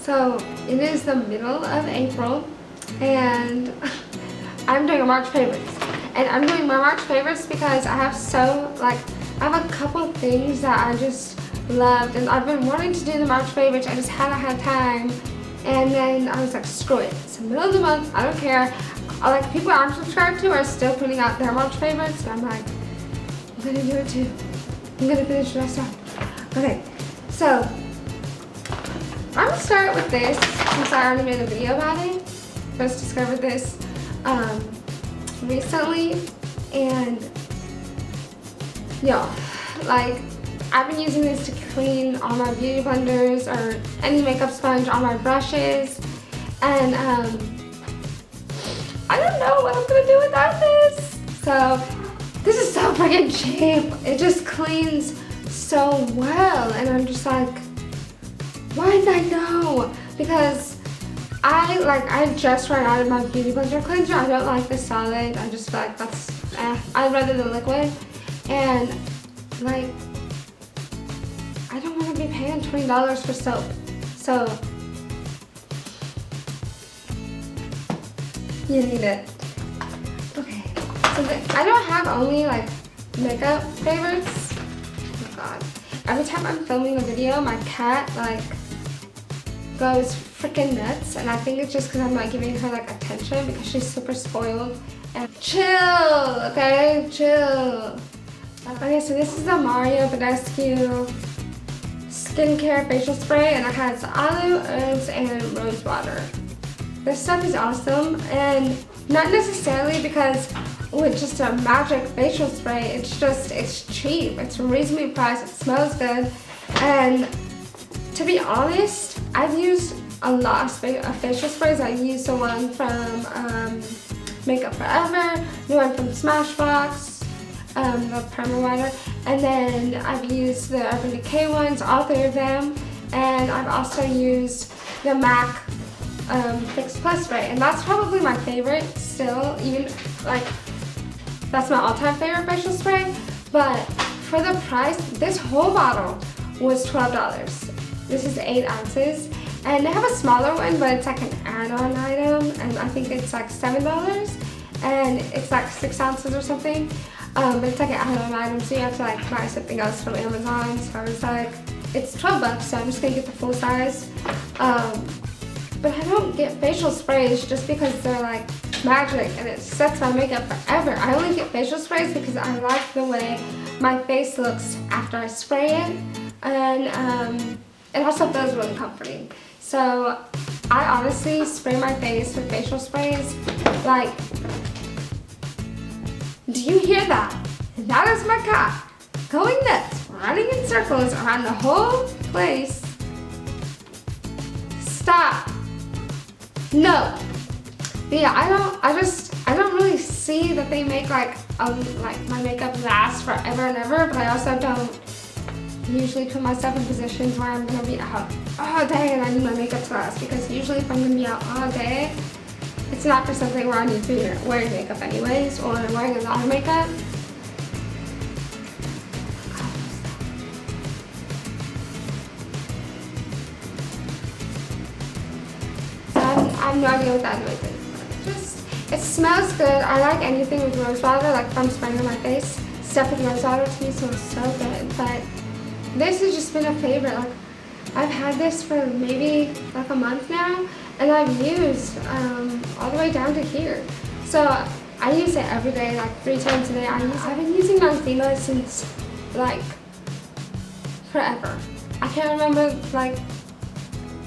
So it is the middle of April and I'm doing a March favorites. And I'm doing my March favorites because I have I have a couple of things that I just loved, and I've been wanting to do the March favorites. I just haven't had time. And then I was like, screw it. It's the middle of the month. I don't care. Like, people I'm subscribed to are still putting out their March favorites. So I'm like, I'm gonna do it too. I'm gonna finish the rest off. Okay, so I'm gonna start with this since I already made a video about it. First discovered this recently, and y'all, like, I've been using this to clean all my beauty blenders or any makeup sponge on my brushes, and I don't know what I'm gonna do without this. So this is so freaking cheap. It just cleans so well, and I'm just like, why didn't I know? Because I just ran out of my beauty blender cleanser. I don't like the solid. I just feel like that's I'd rather the liquid. And like, I don't want to be paying $20 for soap. So you need it. Okay. So I don't have only like makeup favorites. Oh god. Every time I'm filming a video, my cat like goes freaking nuts, and I think it's just because I'm like giving her like attention because she's super spoiled. And chill, okay, chill. Okay, so this is the Mario Badescu skincare facial spray, and it has aloe, herbs, and rose water. This stuff is awesome, and not necessarily because it's just a magic facial spray. It's cheap. It's reasonably priced. It smells good, and to be honest, I've used a lot of facial sprays. I used the one from Makeup Forever, the one from Smashbox, the primer water, and then I've used the Urban Decay ones, all three of them, and I've also used the MAC Fix Plus spray, and that's probably my favorite still, even like that's my all-time favorite facial spray. But for the price, this whole bottle was $12. This is 8 ounces, and they have a smaller one, but it's like an add-on item, and I think it's like $7, and it's like 6 ounces or something. But it's like an add-on item, so you have to like buy something else from Amazon. So I was like, it's $12, so I'm just gonna get the full size. But I don't get facial sprays just because they're like magic and it sets my makeup forever. I only get facial sprays because I like the way my face looks after I spray it, and it also feels really comforting. So I honestly spray my face with facial sprays. Like, do you hear that? That is my cat going nuts, running in circles around the whole place. Stop. No. But yeah, I don't really see that they make like my makeup last forever and ever, but I also don't usually put myself in positions where I'm gonna be out all day and I need my makeup to last, because usually if I'm gonna be out all day, it's not for something where I need to be wearing makeup anyways, or wearing a lot of makeup. I have no idea what that noise is. It smells good. I like anything with rose water, like if I'm spraying on my face. Stuff with rose water to me smells so good. But this has just been a favorite. Like, I've had this for maybe like a month now, and I've used all the way down to here. So I use it every day, like 3 times a day. I've been using Noxema since like forever. I can't remember like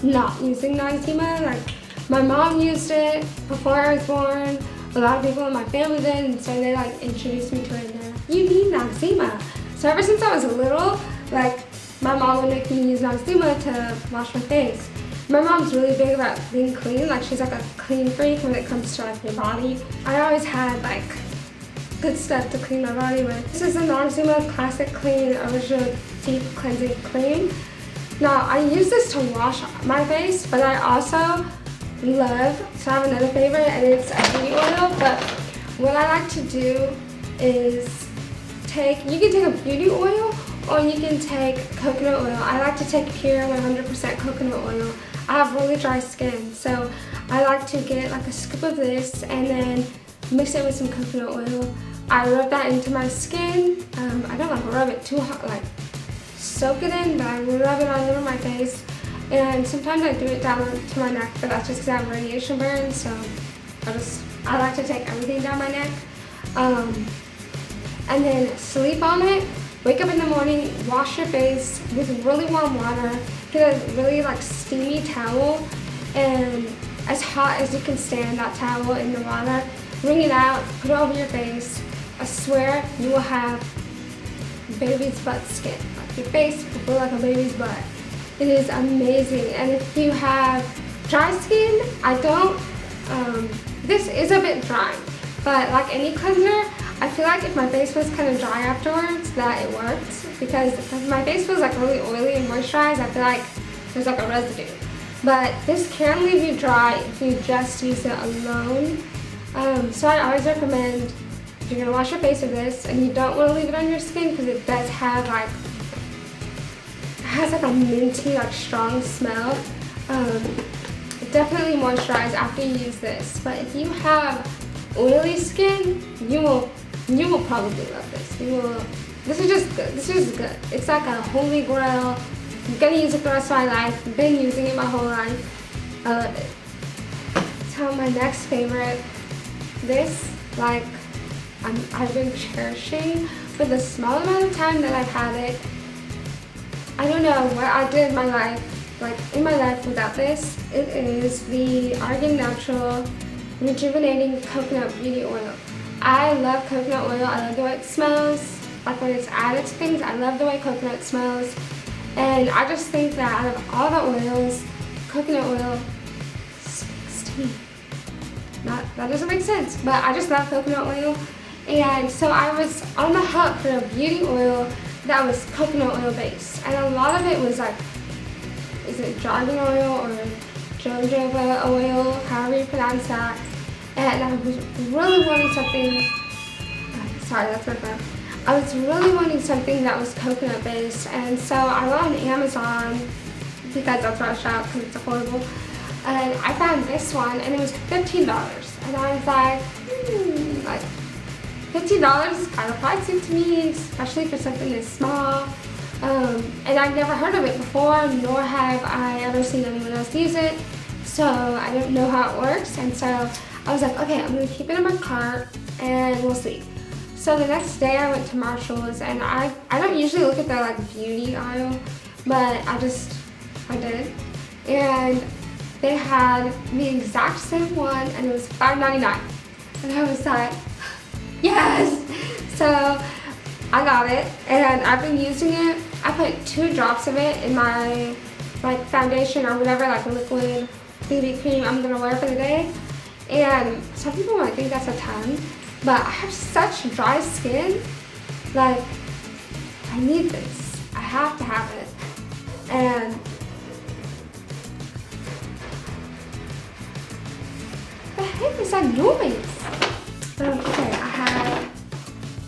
not using Noxema. Like, my mom used it before I was born. A lot of people in my family did, and so they like introduced me to it. And you need Noxema. So ever since I was little, like, my mom would make me use Noxema to wash my face. My mom's really big about being clean. Like, she's like a clean freak when it comes to like your body. I always had like good stuff to clean my body with. This is the Noxema Classic Clean Original Deep Cleansing Cream. Now, I use this to wash my face, but I also love to have another favorite, and it's a beauty oil. But what I like to do is you can take a beauty oil or you can take coconut oil. I like to take pure 100% coconut oil. I have really dry skin, so I like to get like a scoop of this and then mix it with some coconut oil. I rub that into my skin. I don't like rub it too hard, like soak it in, but I rub it all over my face. And sometimes I do it down to my neck, but that's just because I have radiation burn, so I like to take everything down my neck. And then sleep on it, wake up in the morning, wash your face with really warm water, get a really like steamy towel, and as hot as you can stand that towel in the water, wring it out, put it over your face. I swear you will have baby's butt skin. Like your face will feel like a baby's butt. It is amazing. And if you have dry skin, this is a bit dry, but like any cleanser, I feel like if my face was kind of dry afterwards, that it works, because if my face feels like really oily and moisturized, I feel like there's like a residue. But this can leave you dry if you just use it alone. So I always recommend, if you're gonna wash your face with this and you don't want to leave it on your skin, because it does have like, it has like a minty, like strong smell. Definitely moisturize after you use this. But if you have oily skin, you will probably love this. This is just good. This is good. It's like a holy grail. I'm gonna use it for the rest of my life. I've been using it my whole life. I love it. So my next favorite, this, like, I've been cherishing for the small amount of time that I've had it. I don't know what I did in my life without this. It is the Arganatural Rejuvenating Coconut Beauty Oil. I love coconut oil. I love the way it smells. Like when it's added to things, I love the way coconut smells. And I just think that out of all the oils, coconut oil speaks to me. That doesn't make sense, but I just love coconut oil. And so I was on the hunt for a beauty oil that was coconut oil based. And a lot of it was like, is it dragon oil or jojoba oil, however you pronounce that. And I was really wanting something, sorry, that's my phone. I was really wanting something that was coconut based, and so I went on Amazon, because that's where I shop, because it's affordable, and I found this one, and it was $15, and I was like, like $15 is kind of pricey to me, especially for something this small, and I've never heard of it before, nor have I ever seen anyone else use it, so I don't know how it works, and so I was like, okay, I'm going to keep it in my cart, and we'll see. So the next day I went to Marshall's, and I don't usually look at their like beauty aisle, but I did. And they had the exact same one, and it was $5.99. And I was like, yes! So I got it, and I've been using it. I put 2 drops of it in my like foundation or whatever, like liquid BB cream I'm gonna wear for the day. And some people might think that's a ton, but I have such dry skin, like, I need this. I have to have it. And the heck is that noise? Okay, I have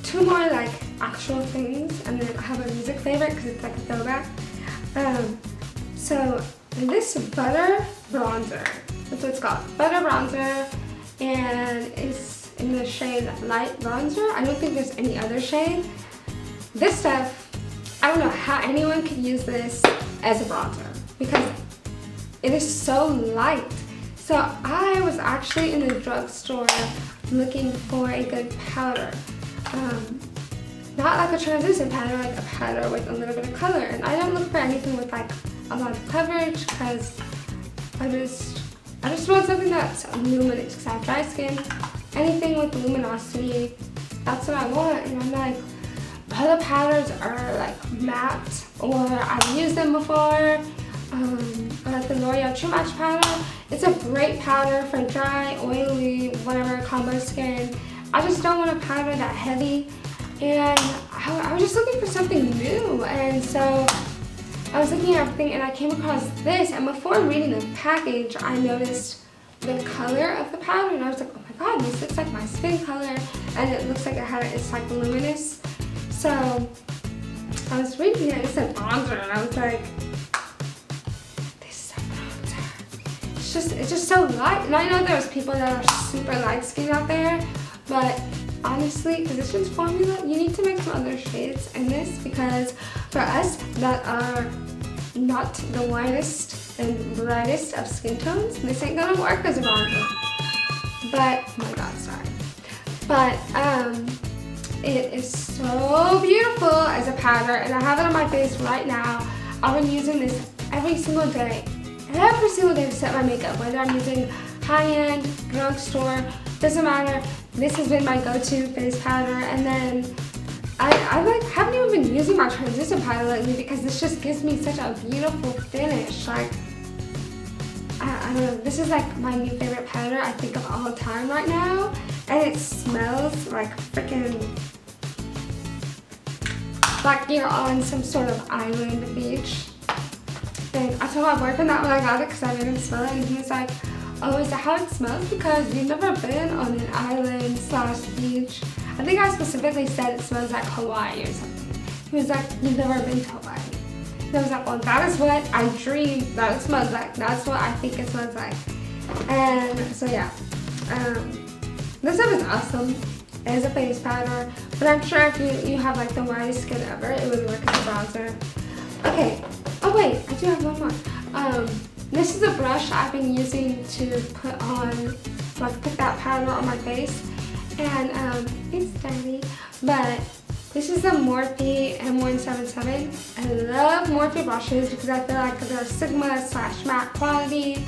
2 more like actual things, and then I have a music favorite because it's like a throwback. So this butter bronzer, that's what it's called, butter bronzer, and it's in the shade light bronzer. I don't think there's any other shade. This stuff, I don't know how anyone could use this as a bronzer because it is so light. So I was actually in the drugstore looking for a good powder. Not like a translucent powder, like a powder with a little bit of color. And I don't look for anything with like a lot of coverage because I just want something that's luminous because I have dry skin. Anything with luminosity, that's what I want. And I'm like, other powders are like matte, or I've used them before. Like the L'Oreal True Match powder. It's a great powder for dry, oily, whatever combo skin. I just don't want a powder that heavy. And I was just looking for something new. And so I was looking at everything and I came across this. And before reading the package, I noticed the color of the powder. And I was like, oh my god, this looks like my skin color. And it looks like it's like luminous. So I was reading it and it said bronzer. And I was like, this is a bronzer. it's just so light. And I know there's people that are super light skinned out there, but honestly, because it's just formula, you need to make some other shades in this, because for us that are not the whitest and brightest of skin tones, this ain't gonna work as a bronzer. But, oh my god, sorry. But, it is so beautiful as a powder, and I have it on my face right now. I've been using this every single day to set my makeup, whether I'm using high-end, drugstore, doesn't matter. This has been my go-to face powder, and then I like haven't even been using my transition powder lately because this just gives me such a beautiful finish. Like, I don't know, this is like my new favorite powder I think of all time right now, and it smells like freaking like you're on some sort of island beach. And I told my boyfriend that when I got it because I made him smell it, and he was like, oh, is that how it smells? Because you've never been on an island / beach. I think I specifically said it smells like Hawaii or something. He was like, you've never been to Hawaii. And I was like, well, that is what I dreamed that it smells like. That's what I think it smells like. And so yeah, this stuff is awesome as a face powder, but I'm sure if you have like the whitest skin ever, it would work as a bronzer. Okay, oh wait, I do have one more. This is a brush I've been using to put on, like put that powder on my face, and it's dirty, but this is the Morphe M177. I love Morphe brushes because I feel like they're Sigma / matte quality,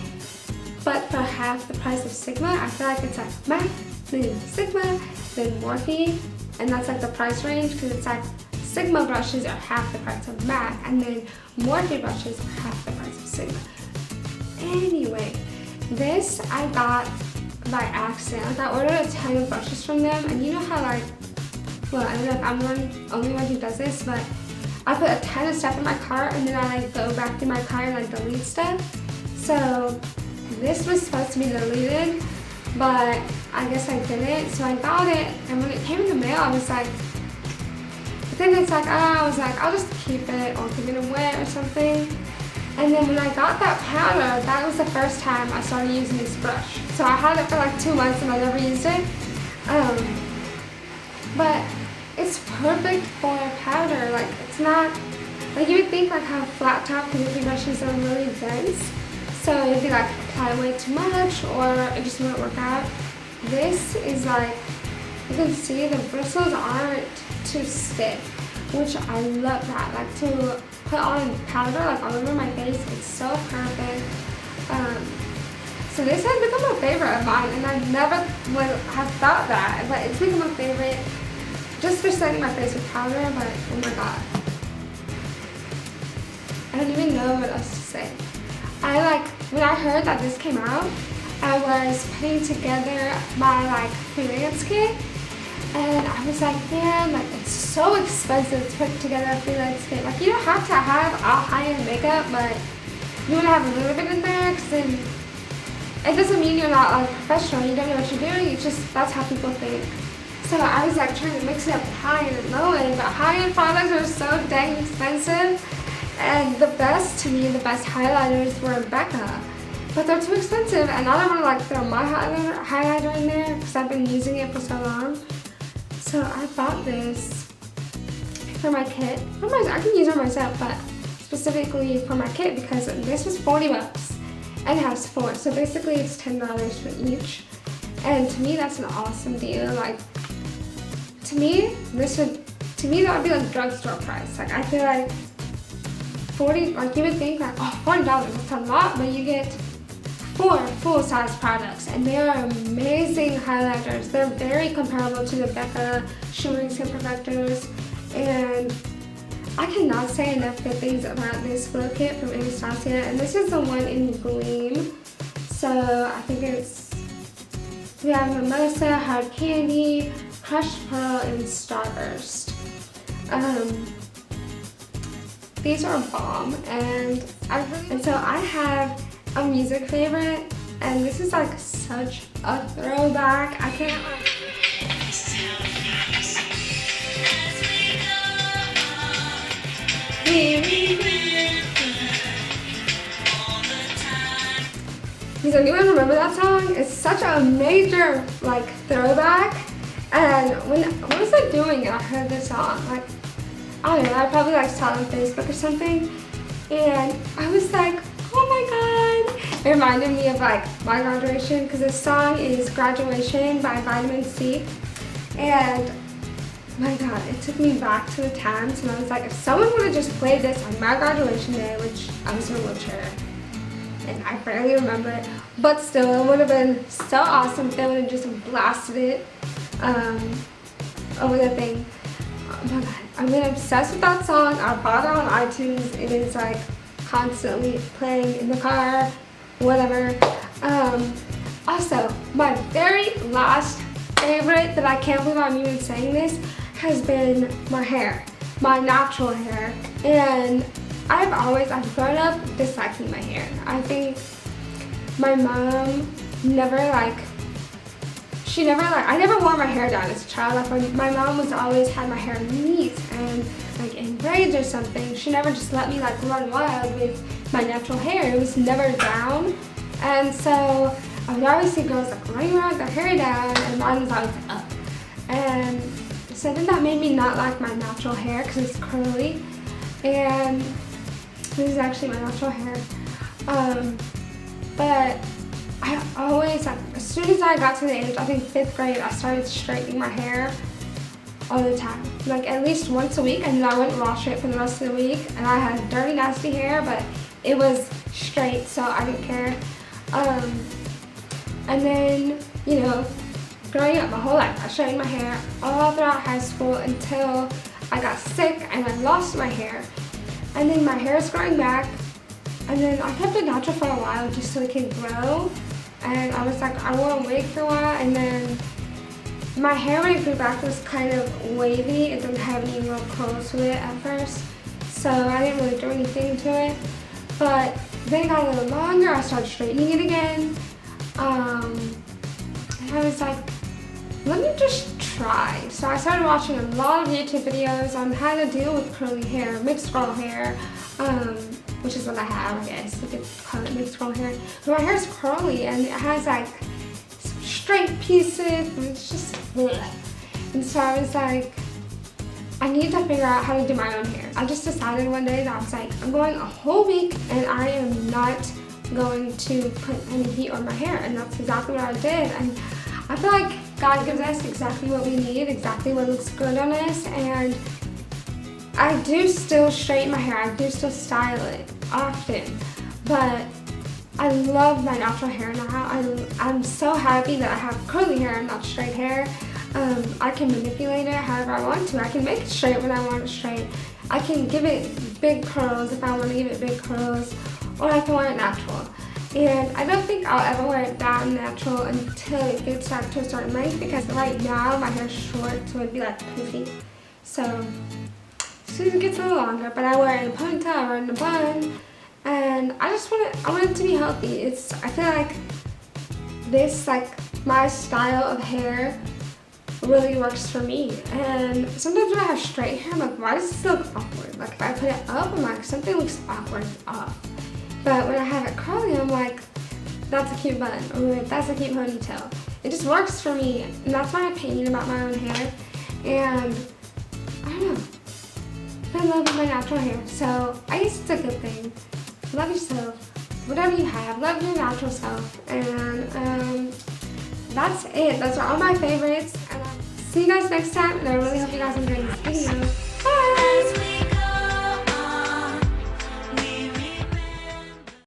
but for half the price of Sigma, I feel like it's like matte, then Sigma, then Morphe, and that's like the price range, because it's like Sigma brushes are half the price of matte, and then Morphe brushes are half the price of Sigma. Anyway, this I got by accident. I ordered a ton of brushes from them, and you know how like, well, I don't know if I'm the only one who does this, but I put a ton of stuff in my cart, and then I like go back through my cart and like delete stuff. So this was supposed to be deleted, but I guess I didn't. So I got it, and when it came in the mail, I was like, but then it's like, I was like, I'll just keep it or give it away or something. And then when I got that powder, that was the first time I started using this brush. So I had it for like 2 months and I never used it. But it's perfect for a powder. Like, it's not, like you would think like how flat top beauty brushes are really dense. So it'd be like apply way too much or it just wouldn't work out. This is like, you can see the bristles aren't too stiff, which I love that. Like to put on powder like all over my face, it's so perfect. So this has become a favorite of mine, and I never would have thought that, but it's become a favorite just for setting my face with powder. But oh my god, I don't even know what else to say. I like, when I heard that this came out, I was putting together my like freelance kit, and I was like, man, like it's so expensive to put together a freelance kit. Like you don't have to have all high-end makeup, but you want to have a little bit in there, because then it doesn't mean you're not like professional, you don't know what you're doing, it's just that's how people think. So I was like trying to mix it up with high-end and low-end, but high-end products are so dang expensive. And the best highlighters were Becca, but they're too expensive, and I don't want to like throw my highlighter in there because I've been using it for so long. So I bought this for my kit. I can use it myself, but specifically for my kit because this was 40 bucks and it has 4. So basically it's $10 for each. And to me that's an awesome deal. Like to me that would be like drugstore price. Like I feel like 40, like you would think like, oh, $40, that's a lot, but you get 4 full-size products, and they are amazing highlighters. They're very comparable to the Becca Shimmering Skin Perfectors, and I cannot say enough good things about this glow kit from Anastasia, and this is the one in Gleam. So I think we have Mimosa, Hard Candy, Crushed Pearl, and Starburst. These are bomb, and so I have a music favorite, and this is like such a throwback. I can't like. Does anyone remember that song? It's such a major like throwback. And what was I doing? I heard this song. Like, I don't know. I probably like saw it on Facebook or something, and I was like, oh my god! It reminded me of like my graduation because this song is "Graduation" by Vitamin C, and my god, it took me back to the times when I was like, if someone would have just played this on my graduation day, which I was in a wheelchair, and I barely remember it, but still, it would have been so awesome if they would have just blasted it over the thing. Oh my god, I've been obsessed with that song. I bought it on iTunes. It is like constantly playing in the car, whatever. Also, my very last favorite that I can't believe I'm even saying this has been my hair, my natural hair. And I've grown up disliking my hair. I think my mom never I never wore my hair down as a child. Like my mom was always had my hair neat and like in braids or something. She never just let me like run wild with my natural hair. It was never down. And so I would always see girls like running around with their hair down and mine was always up. And so then that made me not like my natural hair because it's curly. And this is actually my natural hair. But I always, like, as soon as I got to the age, I think 5th grade, I started straightening my hair all the time. Like at least once a week, and then I wouldn't wash it for the rest of the week. And I had dirty, nasty hair, but it was straight, so I didn't care. And then, you know, growing up my whole life, I straightened my hair all throughout high school until I got sick and I lost my hair. And then my hair is growing back, and then I kept it natural for a while just so it could grow. And I was like, I wore a wig for a while, and then my hair when it grew back was kind of wavy. It didn't have any real curls to it at first, so I didn't really do anything to it. But then it got a little longer, I started straightening it again. And I was like, let me just try. So I started watching a lot of YouTube videos on how to deal with curly hair, mixed curl hair, which is what I have, I guess. You could call it mixed curl hair. But my hair is curly and it has like some straight pieces and it's just bleh. And so I was like, I need to figure out how to do my own hair. I just decided one day that I was like, I'm going a whole week and I am not going to put any heat on my hair. And that's exactly what I did. And I feel like God gives us exactly what we need, exactly what looks good on us. And I do still straighten my hair. I do still style it often. But I love my natural hair now. I'm so happy that I have curly hair and not straight hair. I can manipulate it however I want to. I can make it straight when I want it straight. I can give it big curls if I want to give it big curls, or I can wear it natural. And I don't think I'll ever wear it that natural until it gets back to a certain length, because right now my hair's short, so it'd be like poofy. So as soon as it gets a little longer, but I wear it in a ponytail, I wear it in a bun, and I want it to be healthy. I feel like this, like my style of hair really works for me. And sometimes when I have straight hair, I'm like, why does this look awkward? Like if I put it up, I'm like, something looks awkward off. But when I have it curly, I'm like, that's a cute bun, or that's a cute ponytail. It just works for me, and that's my opinion about my own hair. And I don't know, I love my natural hair, so I guess it's a good thing. Love yourself, whatever you have, love your natural self. And that's it. Those are all my favorites. And I'll see you guys next time, and I really hope you guys enjoyed this video.